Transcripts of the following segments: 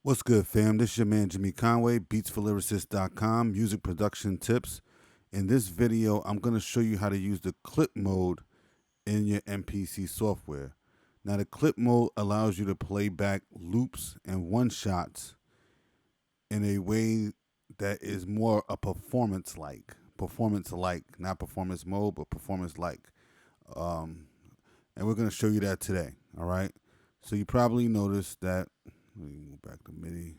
What's good, fam? This is your man Jimmy Conway, beatsforlyricists.com, music production tips. In this video, I'm going to show you how to use the clip mode in your MPC software. Now, the clip mode allows you to play back loops and one-shots in a way that is more a performance-like, not performance mode, but performance-like. And we're going to show you that today, all right? So you probably noticed that. Let me move back to MIDI.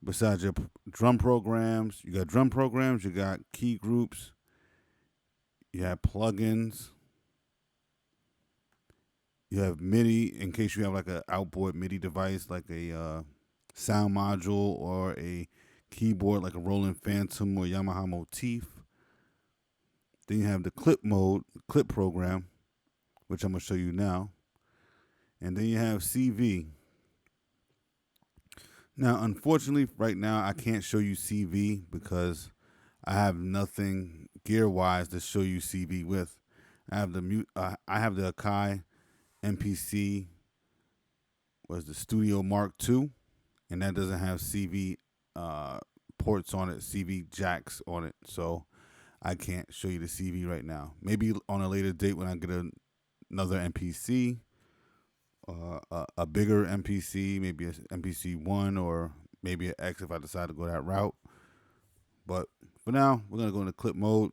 Besides your drum programs, you got drum programs, you got key groups, you have plugins, you have MIDI in case you have like an outboard MIDI device, like a sound module or a keyboard like a Roland Phantom or Yamaha Motif. Then you have the clip mode, clip program, which I'm going to show you now. And then you have CV. Now, unfortunately, right now, I can't show you CV because I have nothing gear-wise to show you CV with. I have the Akai MPC, the Studio Mark II, and that doesn't have CV ports on it, CV jacks on it, so I can't show you the CV right now. Maybe on a later date when I get another MPC. A bigger MPC, maybe an MPC 1 or maybe an X if I decide to go that route. But for now, we're going to go into clip mode.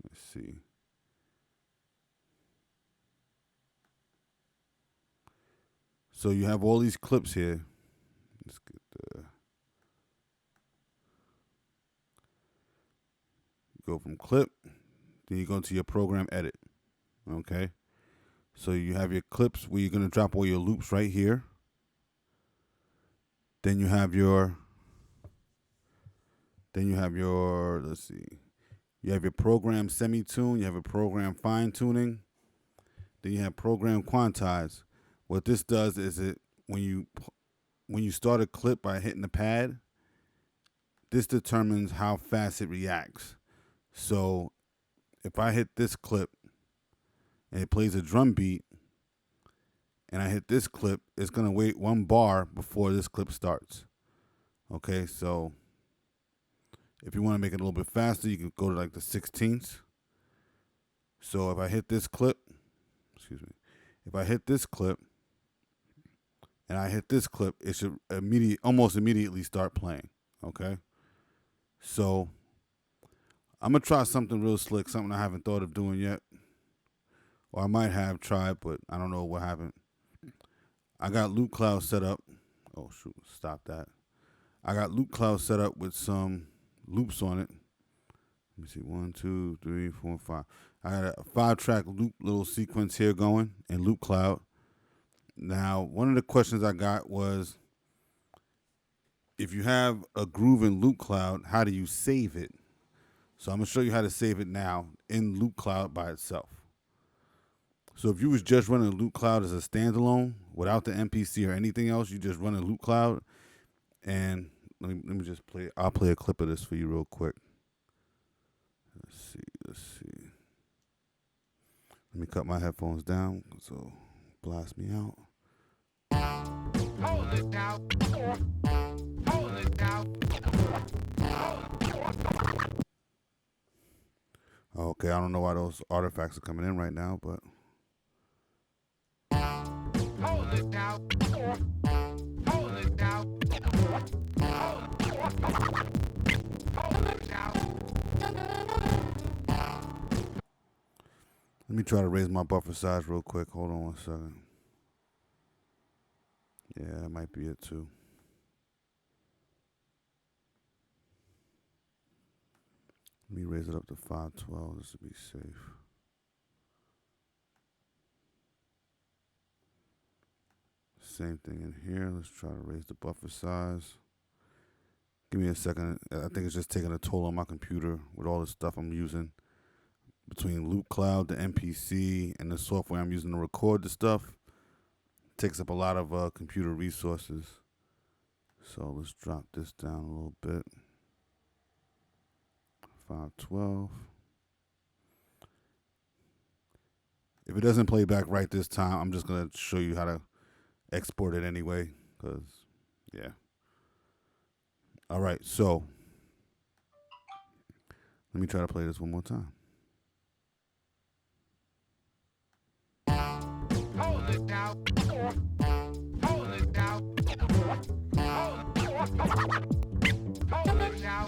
Let's see. So you have all these clips here. Let's get the... Go from clip, then you go into your program edit. Okay, so you have your clips where you're going to drop all your loops right here. Then you have your, let's see, you have your program semi-tune, you have a program fine-tuning, then you have program quantize. What this does is when you start a clip by hitting the pad, this determines how fast it reacts. So if I hit this clip, and it plays a drum beat, and I hit this clip, it's going to wait 1 bar before this clip starts. Okay, so if you want to make it a little bit faster, you can go to like the 16ths. So if I hit this clip, if I hit this clip, and I hit this clip, it should almost immediately start playing. Okay, so I'm going to try something real slick, something I haven't thought of doing yet. Or I might have tried, but I don't know what happened. I got Loopcloud set up. Oh, shoot. Stop that. I got Loopcloud set up with some loops on it. Let me see. 1, 2, 3, 4, 5. I got a 5-track loop little sequence here going in Loopcloud. Now, one of the questions I got was, if you have a groove in Loopcloud, how do you save it? So I'm going to show you how to save it now in Loopcloud by itself. So if you was just running Loopcloud as a standalone without the MPC or anything else, you just running Loopcloud. And let me just play. I'll play a clip of this for you real quick. Let's see. Let me cut my headphones down so blast me out. Hold it now. Hold it now. Okay, I don't know why those artifacts are coming in right now, but. Hold it now. Hold it now. Hold it now. Let me try to raise my buffer size real quick. Hold on 1 second. Yeah, that might be it too. Let me raise it up to 512. This will be safe. Same thing in here. Let's try to raise the buffer size. Give me a second. I think it's just taking a toll on my computer with all the stuff I'm using. Between Loopcloud, the MPC, and the software I'm using to record the stuff. It takes up a lot of computer resources. So let's drop this down a little bit. 512. If it doesn't play back right this time, I'm just going to show you how to export it anyway. Because, yeah. All right, so let me try to play this one more time. Hold it now. Hold it now. Hold it now.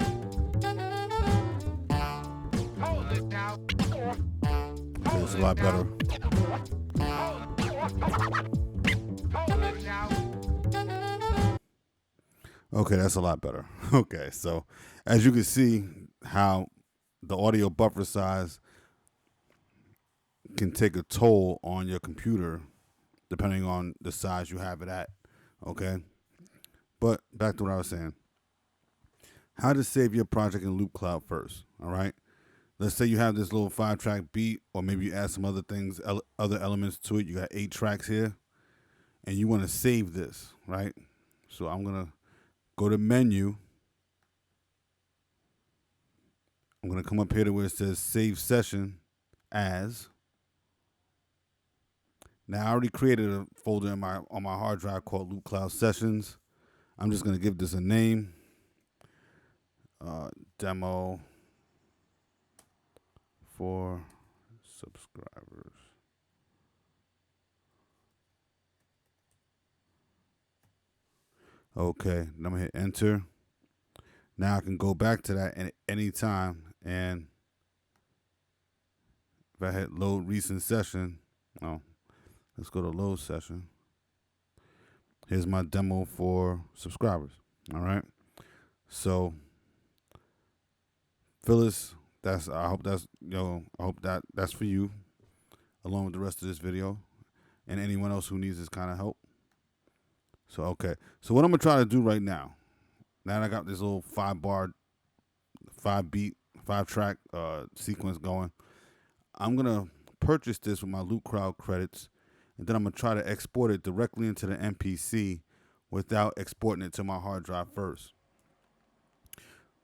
Hold it now. Okay, it's a lot better. Hold it now. Okay, that's a lot better. Okay, so as you can see how the audio buffer size can take a toll on your computer depending on the size you have it at, okay? But back to what I was saying. How to save your project in Loopcloud first, all right? Let's say you have this little 5-track beat, or maybe you add some other things, other elements to it. You got 8 tracks here, and you want to save this, right? So I'm going to go to menu. I'm going to come up here to where it says save session as. Now I already created a folder on my hard drive called Loopcloud Sessions. I'm just going to give this a name. Demo for subscribers. Okay, then I'm going to hit enter. Now I can go back to that at any time, and if I hit load recent session, let's go to load session. Here's my demo for subscribers. All right. So Phyllis, I hope that's for you, along with the rest of this video, and anyone else who needs this kind of help. So okay. So what I'm gonna try to do right now that I got this little 5-track sequence going, I'm gonna purchase this with my Loopcloud credits, and then I'm gonna try to export it directly into the MPC without exporting it to my hard drive first.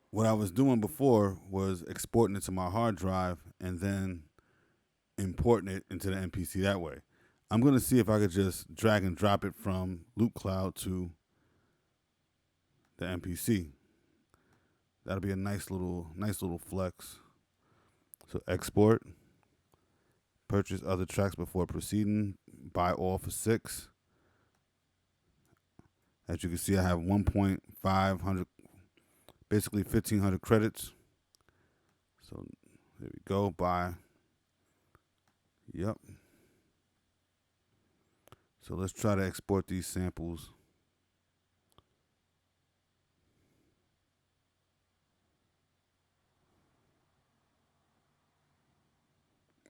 What I was doing before was exporting it to my hard drive and then importing it into the MPC that way. I'm gonna see if I could just drag and drop it from Loopcloud to the MPC. That'll be a nice little flex. So export, purchase other tracks before proceeding, buy all for 6. As you can see, I have 1.500, basically 1,500 credits. So there we go, buy. Yep. So let's try to export these samples.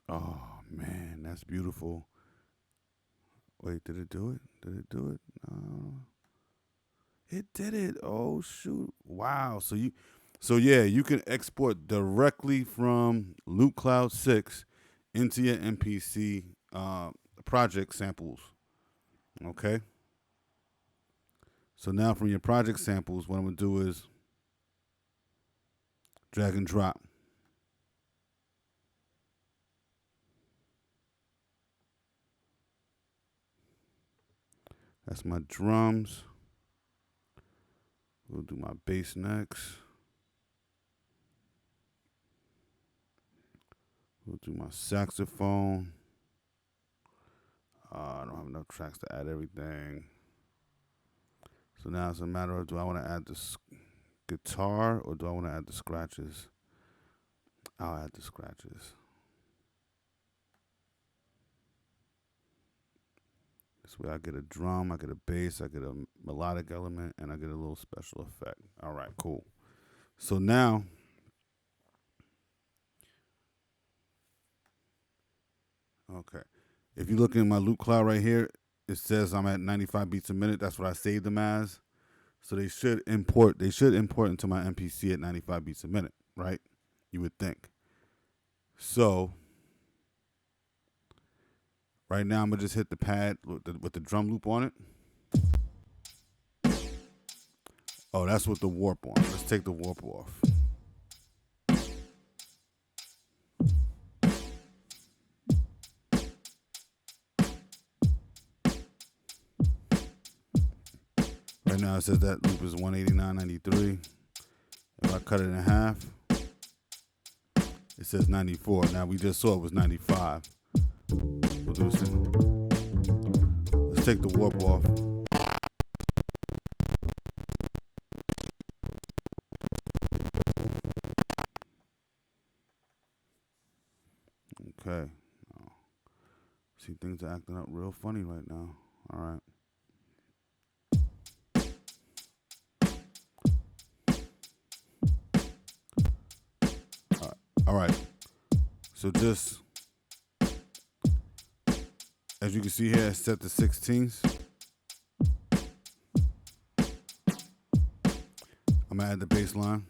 Oh, man, that's beautiful. Wait, did it do it? Did it do it? No. It did it. Oh, shoot. Wow. So you can export directly from Loopcloud 6 into your MPC project samples. Okay? So now from your project samples, what I'm going to do is drag and drop. That's my drums. We'll do my bass next. We'll do my saxophone. I don't have enough tracks to add everything. So now it's a matter of, do I want to add the guitar or do I want to add the scratches? I'll add the scratches. This way I get a drum, I get a bass, I get a melodic element, and I get a little special effect. All right, cool. So now, okay. If you look in my Loopcloud right here, it says I'm at 95 beats a minute. That's what I saved them as. So they should import into my MPC at 95 beats a minute, right? You would think. So right now I'm gonna just hit the pad with the drum loop on it. Oh, that's with the warp on. Let's take the warp off. Right now it says that loop is 189.93. If I cut it in half, it says 94. Now we just saw it was 95. We'll do this. Let's take the warp off. Okay. Oh. See, things are acting up real funny right now. All right. All right. So just as you can see here, it's set to 16ths. I'm gonna add the bass line.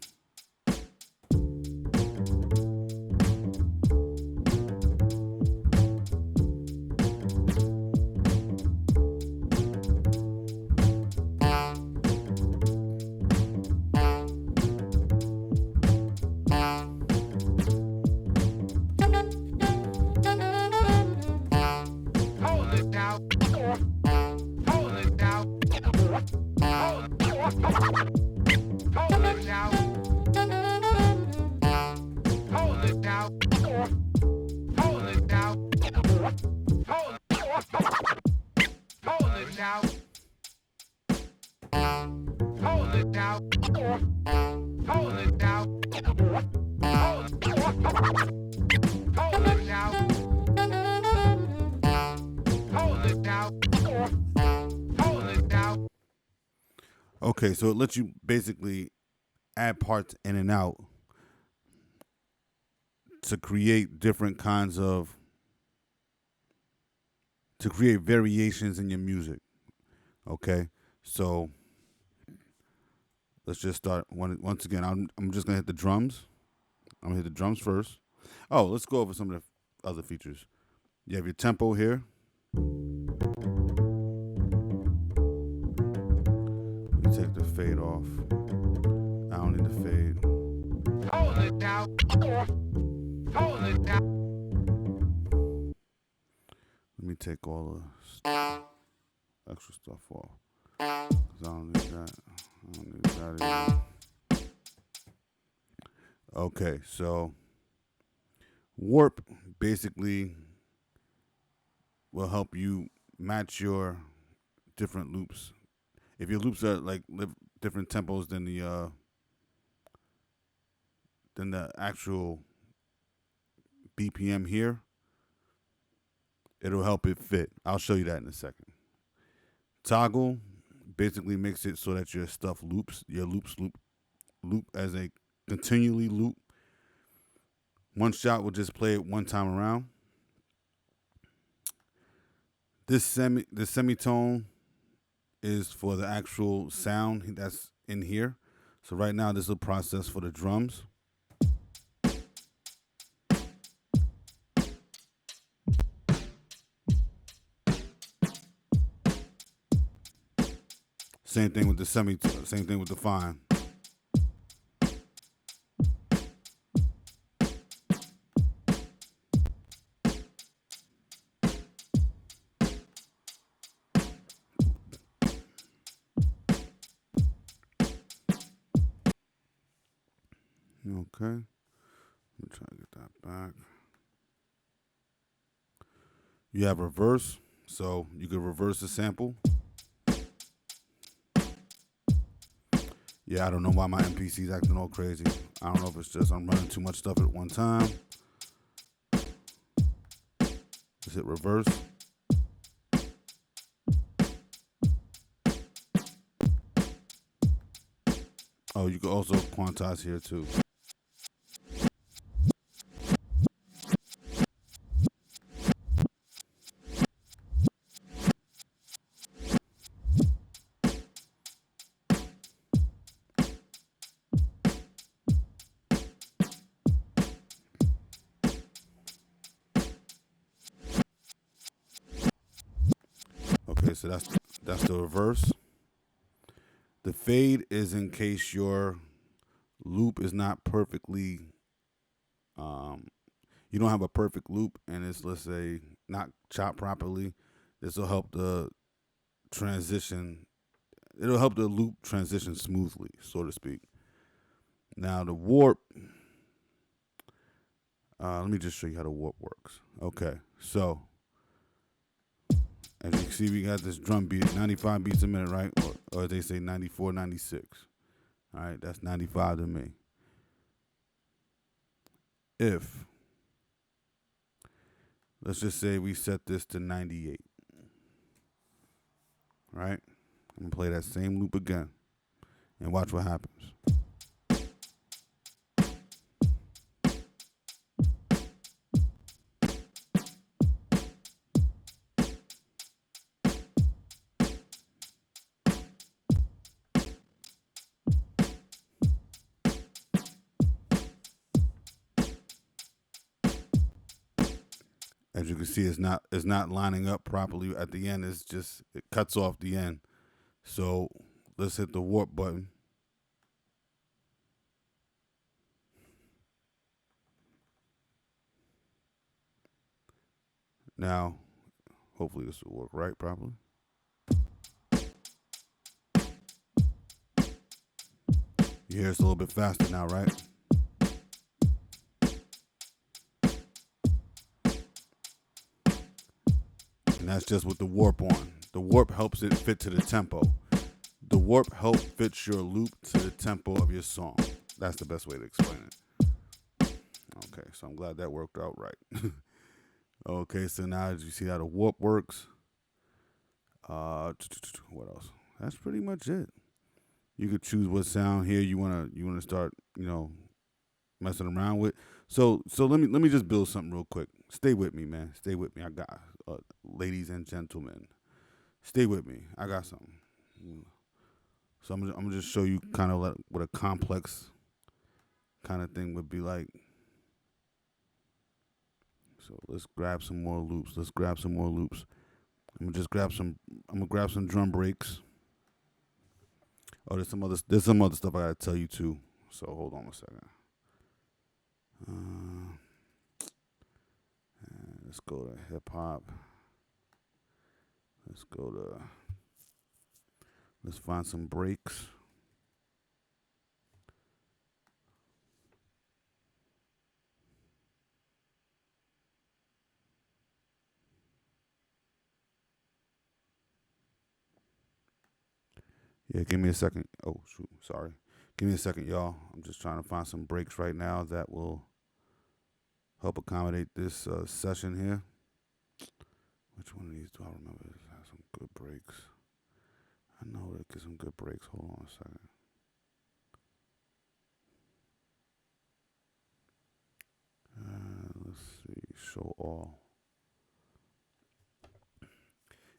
Okay, so it lets you basically add parts in and out to create different kinds of, to create variations in your music. Okay, so let's just start once again. I'm just gonna hit the drums. I'm gonna hit the drums first. Oh, let's go over some of the other features. You have your tempo here. You take the fade off. I don't need the fade. Hold it down. Hold it down. Let me take all the extra stuff off. Cause I don't need that. I don't need that either. Okay, so warp basically will help you match your different loops. If your loops are like different tempos than the actual BPM here, it'll help it fit. I'll show you that in a second. Toggle basically makes it so that your stuff loops, your loops loop as a continually loop. One shot will just play it one time around. This semitone is for the actual sound that's in here. So right now this will process for the drums. Same thing with the same thing with the fine. Okay, let me try to get that back. You have reverse, so you can reverse the sample. Yeah, I don't know why my MPC is acting all crazy. I don't know if it's just I'm running too much stuff at one time. Is it reverse? Oh, you can also quantize here too. Okay, so that's the reverse. The fade is in case your loop is not perfectly, you don't have a perfect loop and it's, let's say, not chopped properly. This will help the transition It'll help the loop transition smoothly, so to speak. Now the warp. Let me just show you how the warp works. Okay, so as you can see, we got this drum beat, 95 beats a minute, right? Or as they say, 94, 96. All right, that's 95 to me. If, let's just say we set this to 98, right? I'm going to play that same loop again and watch what happens. As you can see, it's not lining up properly at the end. It cuts off the end. So let's hit the warp button. Now, hopefully this will work right properly. You hear it's a little bit faster now, right? And that's just with the warp on. The warp helps it fit to the tempo. The warp helps fit your loop to the tempo of your song. That's the best way to explain it. Okay, so I'm glad that worked out right. Okay, so now as you see how the warp works, what else? That's pretty much it. You could choose what sound here you wanna start, messing around with. So let me just build something real quick. Stay with me, man. Stay with me. I got ladies and gentlemen. Stay with me. I got something. So I'm gonna just show you kind of like what a complex kind of thing would be like. So let's grab some more loops. I'm gonna grab some drum breaks. Oh, there's some other stuff I gotta tell you too. So hold on a second. Let's go to hip hop. Let's find some breaks. Yeah, give me a second. Oh, shoot. Sorry. Give me a second, y'all. I'm just trying to find some breaks right now that will help accommodate this session here. Which one of these do I remember? Has some good breaks. I know it gets some good breaks. Hold on a second. Let's see. Show all.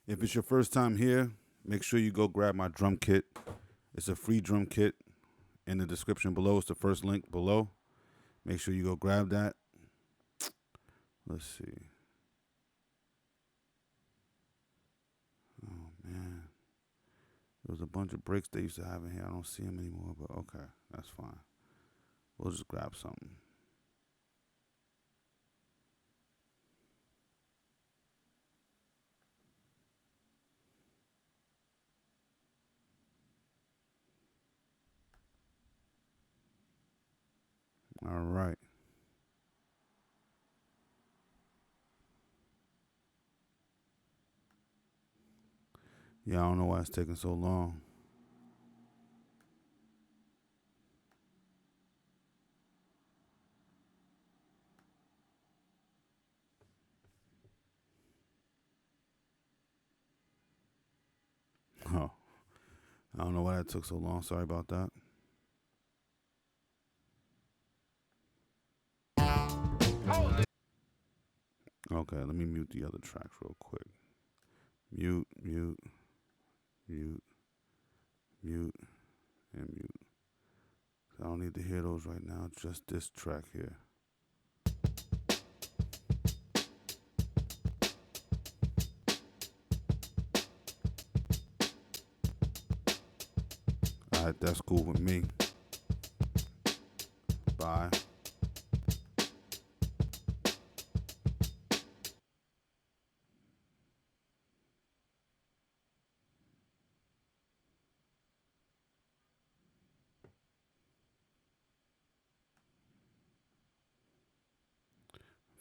If it's your first time here, make sure you go grab my drum kit. It's a free drum kit in the description below. It's the first link below. Make sure you go grab that. Let's see. Oh, man. There was a bunch of breaks they used to have in here. I don't see them anymore, but okay. That's fine. We'll just grab something. All right. Yeah, I don't know why it's taking so long. Oh, I don't know why that took so long. Sorry about that. Okay, let me mute the other tracks real quick. Mute, mute, mute, mute, and mute. I don't need to hear those right now. Just this track here. All right, that's cool with me. Bye.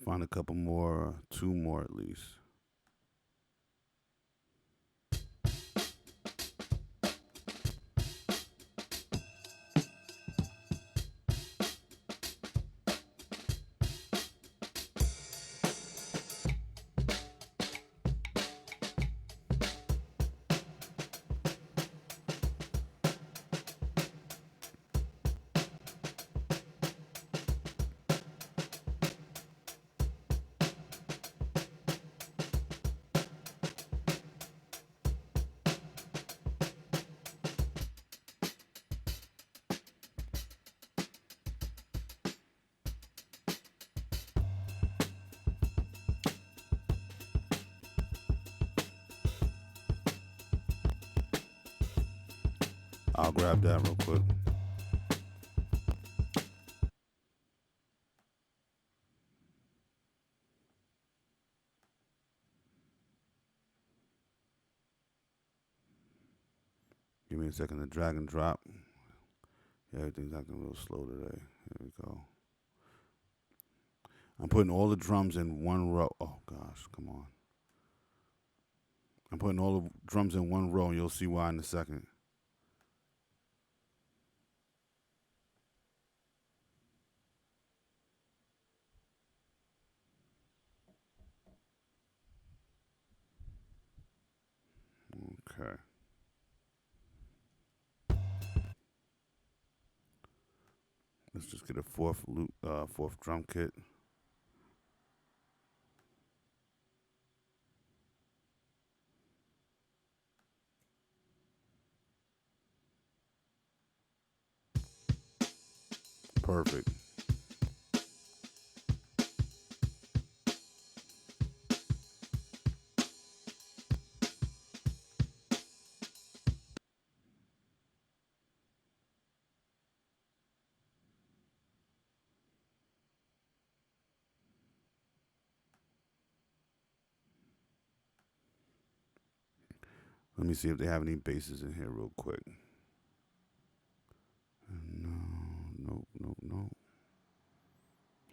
Find a couple more, two more at least. I'll grab that real quick. Give me a second to drag and drop. Yeah, everything's acting a little slow today. There we go. I'm putting all the drums in one row. Oh, gosh, come on. I'm putting all the drums in one row, and you'll see why in a second. Okay. Let's just get a fourth drum kit. Perfect. Let me see if they have any basses in here real quick. No.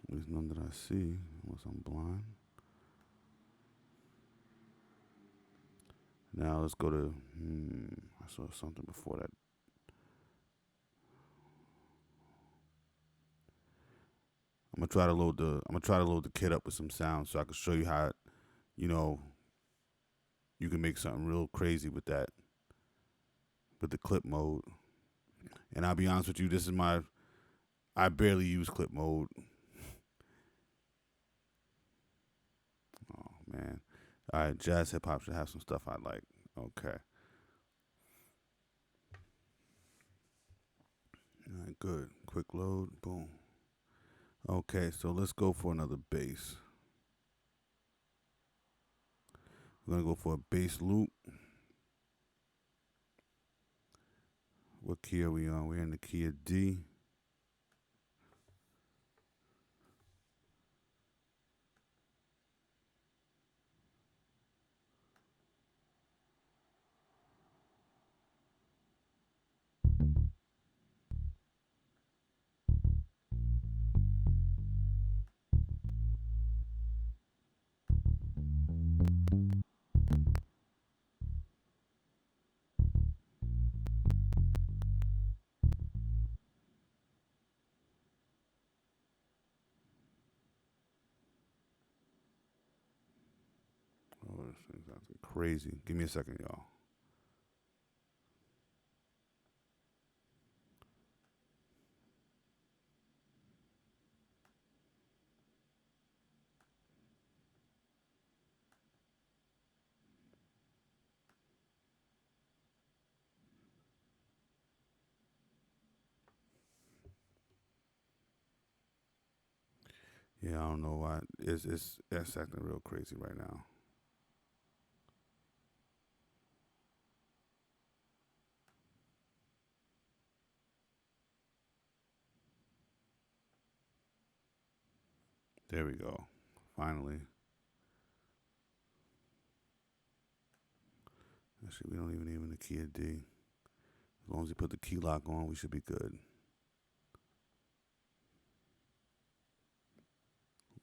There's none that I see, unless I'm blind. Now let's go to, I saw something before that. I'm gonna try to load the kit up with some sounds so I can show you how, you can make something real crazy with that, with the clip mode. And I'll be honest with you, I barely use clip mode. Oh man. All right, jazz hip hop should have some stuff I like. Okay. All right, good. Quick load. Boom. Okay, so let's go for another bass. We're gonna go for a bass loop. What key are we on? We're in the key of D. Oh, this thing's acting crazy. Give me a second, y'all. Yeah, I don't know why. It's acting real crazy right now. There we go. Finally. Actually, we don't even need him in the key of D. As long as we put the key lock on, we should be good.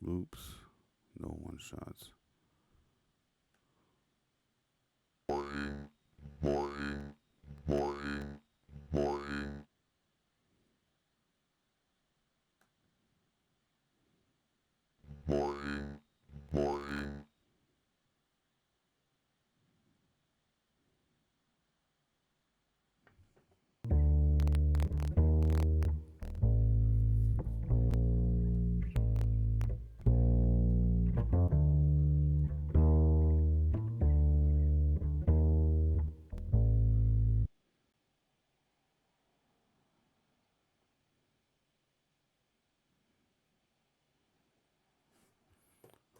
Loops. No one shots.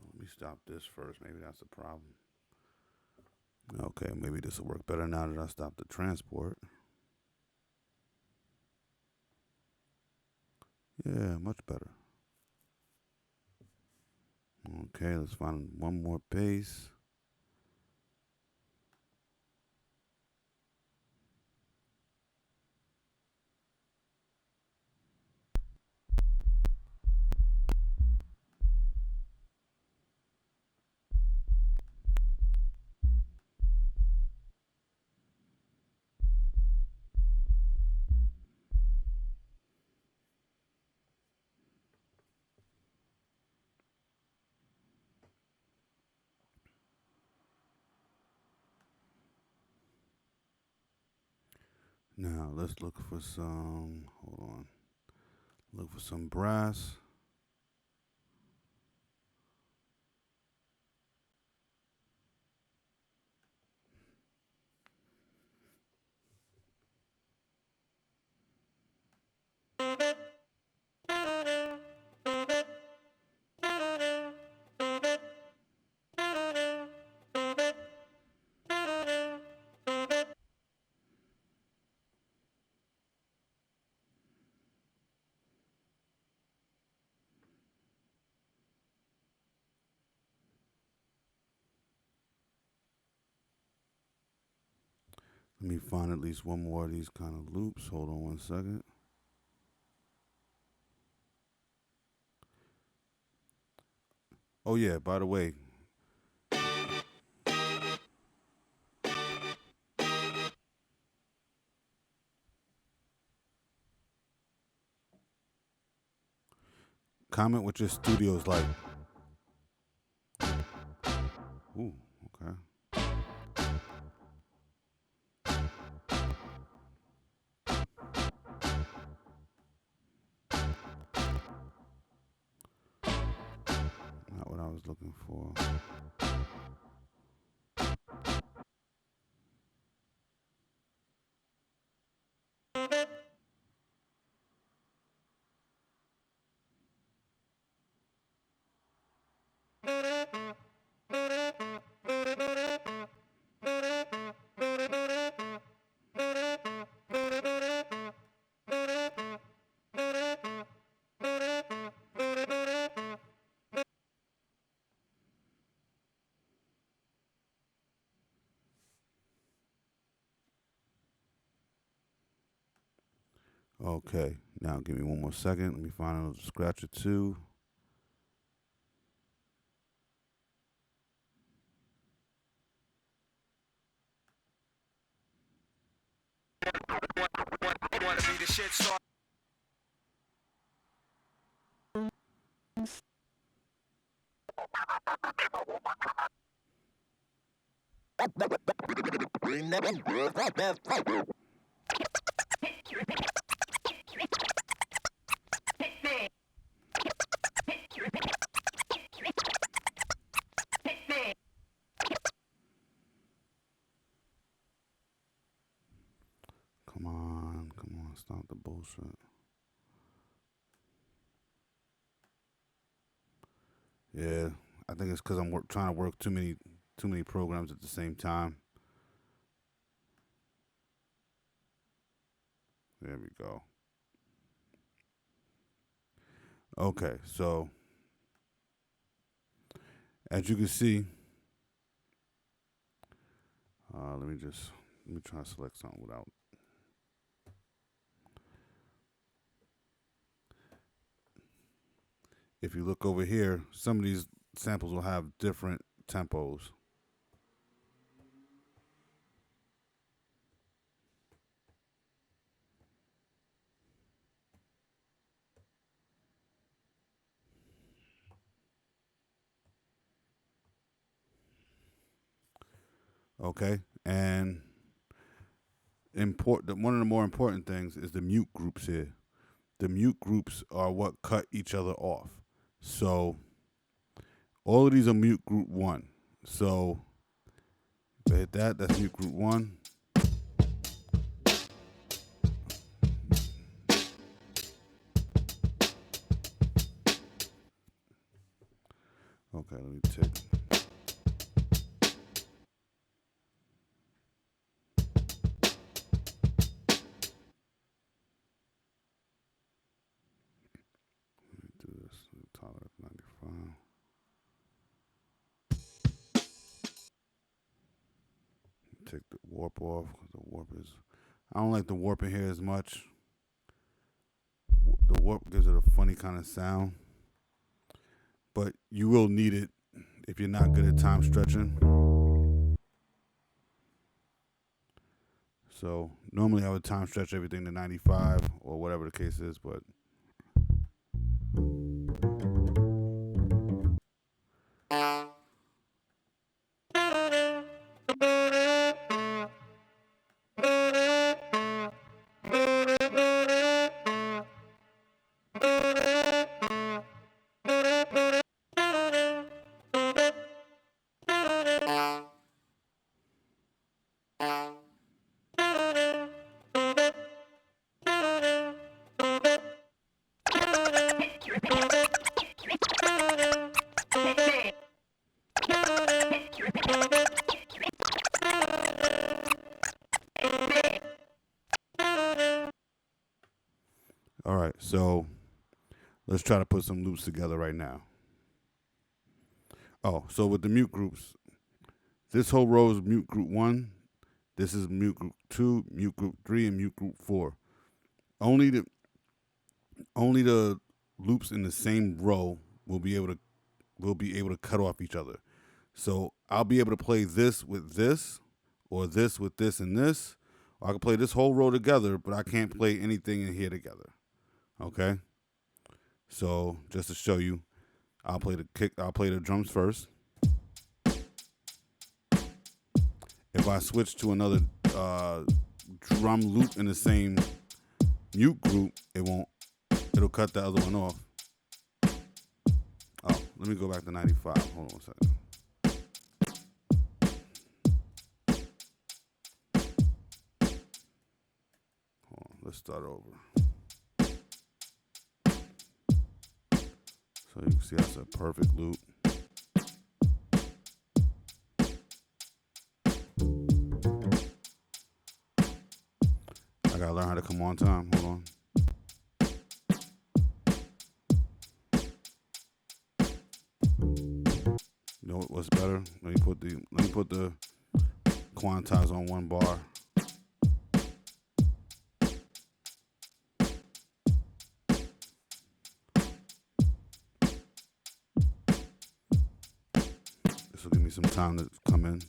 Let me stop this first. Maybe that's the problem. Okay, maybe this will work better now that I stopped the transport. Yeah, much better. Okay, let's find one more base. Now let's look for some. Hold on. Look for some brass. Let me find at least one more of these kind of loops. Hold on one second. Oh yeah, by the way, comment what your studio's like. Ooh, okay. Not what I was looking for. Okay, now give me one more second. Let me find another scratch or two. Come on, stop the bullshit. Yeah, I think it's because I'm trying to work too many programs at the same time. There we go. Okay, so as you can see, let me try to select something without. If you look over here, some of samples will have different tempos. Okay, and one of the more important things is the mute groups here. The mute groups are what cut each other off. So all of these are mute group 1. So if I hit that, that's mute group 1. Okay, let me take. Let me do this. Tolerance 95. Take the warp off because the warp is. I don't like the warp in here as much. The warp gives it a funny kind of sound, but you will need it if you're not good at time stretching. So normally I would time stretch everything to 95 or whatever the case is, but all right, so let's try to put some loops together right now. Oh, so with the mute groups, this whole row is mute group 1. This is mute group 2, mute group 3, and mute group 4. Only the loops in the same row will be able to cut off each other. So I'll be able to play this with this, or this with this and this. Or I can play this whole row together, but I can't play anything in here together. Okay? So just to show you, I'll play the drums first. If I switch to another drum loop in the same mute group, it'll cut the other one off. Oh, let me go back to 95. Hold on a second. Hold on, let's start over. So you can see that's a perfect loop. I gotta learn how to come on time. Hold on. You know what's better? Let me put the quantize on one bar. This will give me some time to come in.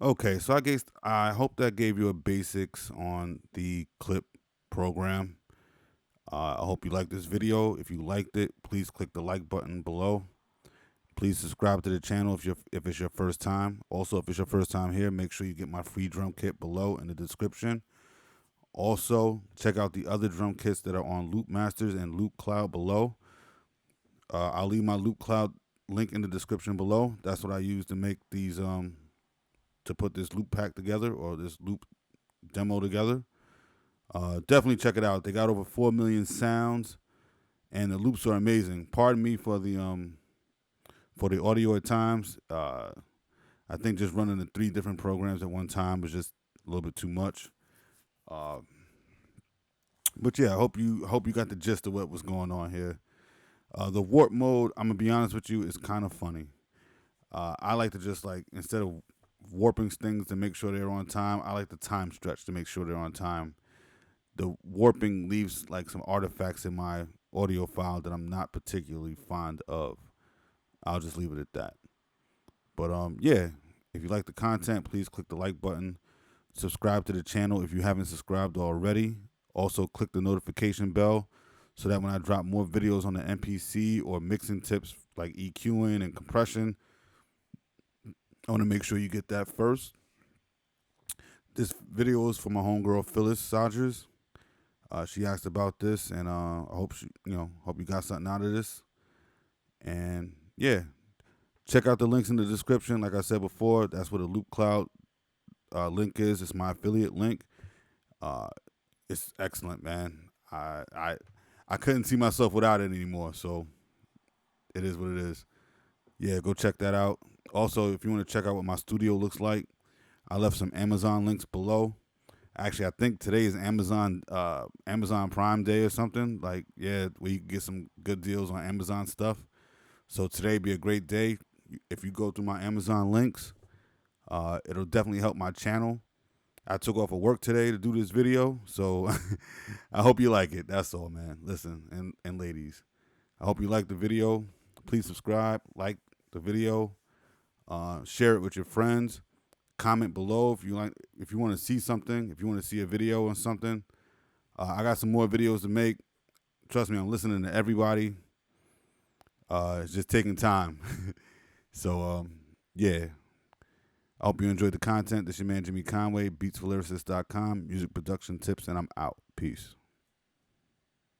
Okay, so I hope that gave you a basics on the clip program. I hope you liked this video. If you liked it, please click the like button below. Please subscribe to the channel if it's your first time. Also, if it's your first time here, make sure you get my free drum kit below in the description. Also, check out the other drum kits that are on Loop Masters and Loopcloud below. I'll leave my Loopcloud link in the description below. That's what I use to make these to put this loop pack together, or this loop demo together. Definitely check it out. They got over 4 million sounds, and the loops are amazing. Pardon me for the audio at times. I think just running the 3 different programs at one time was just a little bit too much. But yeah, I hope you got the gist of what was going on here. The warp mode, I'm gonna be honest with you, is kind of funny. I like to just, like, instead of warping things to make sure they're on time, I like the time stretch to make sure they're on time. The warping leaves like some artifacts in my audio file that I'm not particularly fond of. I'll just leave it at that. But yeah, if you like the content, please click the like button. Subscribe to the channel if you haven't subscribed already. Also, click the notification bell so that when I drop more videos on the MPC or mixing tips like EQing and compression, I want to make sure you get that first. This video is for my homegirl Phyllis Sodgers. She asked about this, and I hope hope you got something out of this. And yeah, check out the links in the description. Like I said before, that's where the Loopcloud link is. It's my affiliate link. It's excellent, man. I couldn't see myself without it anymore, so it is what it is. Yeah, go check that out. Also, if you want to check out what my studio looks like, I left some Amazon links below. Actually, I think today is Amazon Prime Day or something. Like, yeah, we get some good deals on Amazon stuff. So today be a great day. If you go through my Amazon links, it'll definitely help my channel. I took off of work today to do this video, so I hope you like it. That's all, man. Listen, and ladies, I hope you like the video. Please subscribe, like the video, share it with your friends. Comment below if you want to see something, if you want to see a video on something. I got some more videos to make. Trust me, I'm listening to everybody. It's just taking time. So yeah. I hope you enjoyed the content. This is your man Jimmy Conway, beatsforlyricists.com, music production tips, and I'm out. Peace.